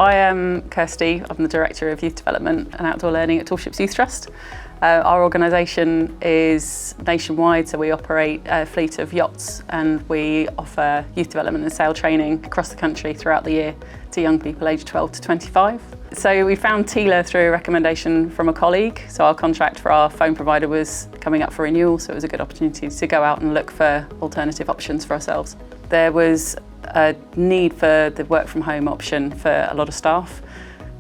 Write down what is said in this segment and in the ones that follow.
I am Kirsty. I'm the Director of Youth Development and Outdoor Learning at Tallships Youth Trust. Our organisation is nationwide, so we operate a fleet of yachts and we offer youth development and sail training across the country throughout the year to young people aged 12 to 25. So we found Tela through a recommendation from a colleague. So our contract for our phone provider was coming up for renewal, so it was a good opportunity to go out and look for alternative options for ourselves. There was a need for the work from home option for a lot of staff.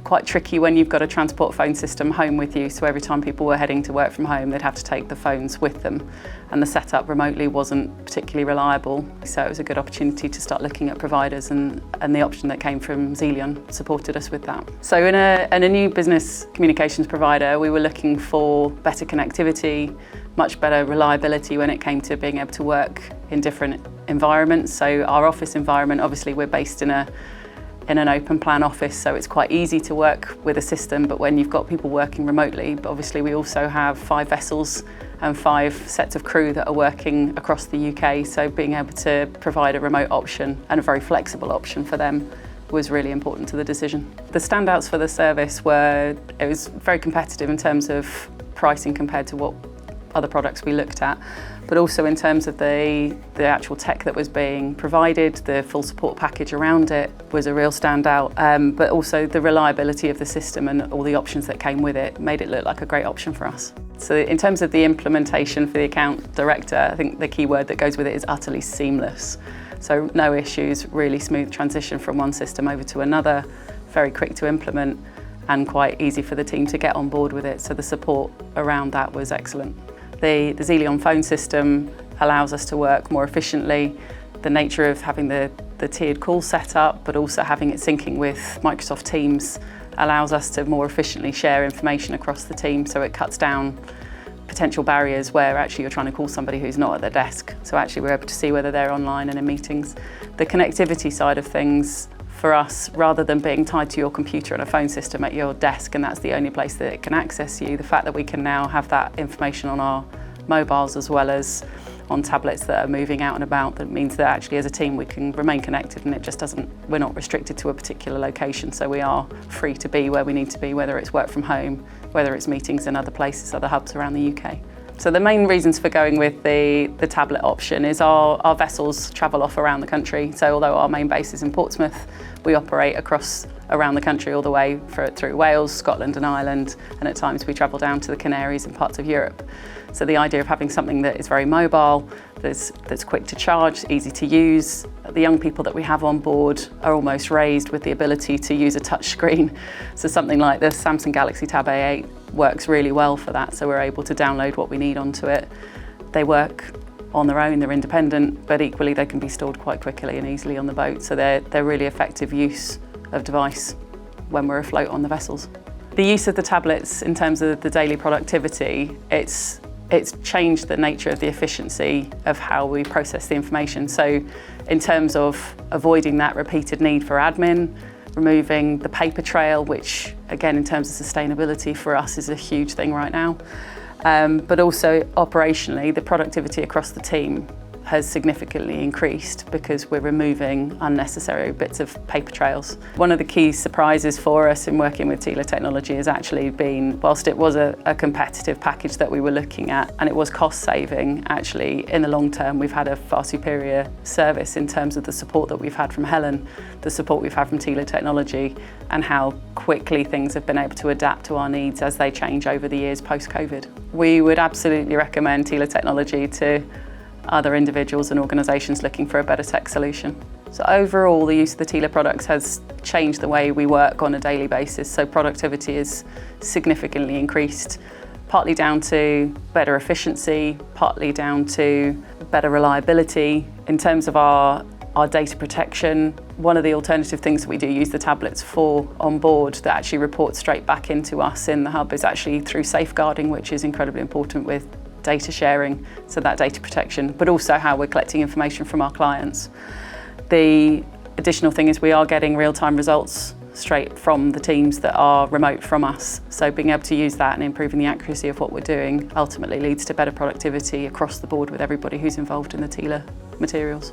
Quite tricky when you've got a transport phone system home with you, so every time people were heading to work from home they'd have to take the phones with them, and the setup remotely wasn't particularly reliable, so it was a good opportunity to start looking at providers, and the option that came from Xelion supported us with that. So in a new business communications provider, we were looking for better connectivity, much better reliability when it came to being able to work in different environments. So our office environment, obviously we're based in an open plan office, so it's quite easy to work with a system, but when you've got people working remotely, but obviously we also have 5 vessels and 5 sets of crew that are working across the UK, so being able to provide a remote option and a very flexible option for them was really important to the decision. The standouts for the service were, it was very competitive in terms of pricing compared to what other products we looked at, but also in terms of the actual tech that was being provided, the full support package around it was a real standout, but also the reliability of the system and all the options that came with it made it look like a great option for us. So in terms of the implementation for the account director, I think the key word that goes with it is utterly seamless. So no issues, really smooth transition from one system over to another, very quick to implement and quite easy for the team to get on board with it, so the support around that was excellent. The Xelion phone system allows us to work more efficiently. The nature of having the tiered call set up, but also having it syncing with Microsoft Teams allows us to more efficiently share information across the team, so it cuts down potential barriers where actually you're trying to call somebody who's not at their desk. So actually we're able to see whether they're online and in meetings. The connectivity side of things for us, rather than being tied to your computer and a phone system at your desk and that's the only place that it can access you, the fact that we can now have that information on our mobiles as well as on tablets that are moving out and about, that means that actually as a team we can remain connected and it just doesn't, we're not restricted to a particular location, so we are free to be where we need to be, whether it's work from home, whether it's meetings in other places, other hubs around the UK. So the main reasons for going with the tablet option is our vessels travel off around the country. So although our main base is in Portsmouth, we operate around the country all the way through Wales, Scotland and Ireland, and at times we travel down to the Canaries and parts of Europe. So the idea of having something that is very mobile, that's quick to charge, easy to use. The young people that we have on board are almost raised with the ability to use a touch screen. So something like the Samsung Galaxy Tab A8 works really well for that, so we're able to download what we need onto it. They work on their own, they're independent, but equally they can be stored quite quickly and easily on the boat, so they're really effective use of device when we're afloat on the vessels. The use of the tablets in terms of the daily productivity, it's changed the nature of the efficiency of how we process the information. So in terms of avoiding that repeated need for admin, removing the paper trail, which again in terms of sustainability for us is a huge thing right now, but also operationally the productivity across the team has significantly increased because we're removing unnecessary bits of paper trails. One of the key surprises for us in working with Tela technology has actually been, whilst it was a competitive package that we were looking at and it was cost saving, actually in the long term we've had a far superior service in terms of the support that we've had from Helen, the support we've had from Tela technology, and how quickly things have been able to adapt to our needs as they change over the years post-COVID. We would absolutely recommend Tela technology to other individuals and organisations looking for a better tech solution. So overall, the use of the Tela products has changed the way we work on a daily basis, so productivity is significantly increased, partly down to better efficiency, partly down to better reliability. In terms of our data protection, one of the alternative things that we do use the tablets for on board that actually reports straight back into us in the hub is actually through safeguarding, which is incredibly important with data sharing, so that data protection, but also how we're collecting information from our clients. The additional thing is we are getting real-time results straight from the teams that are remote from us, so being able to use that and improving the accuracy of what we're doing ultimately leads to better productivity across the board with everybody who's involved in the Tela materials.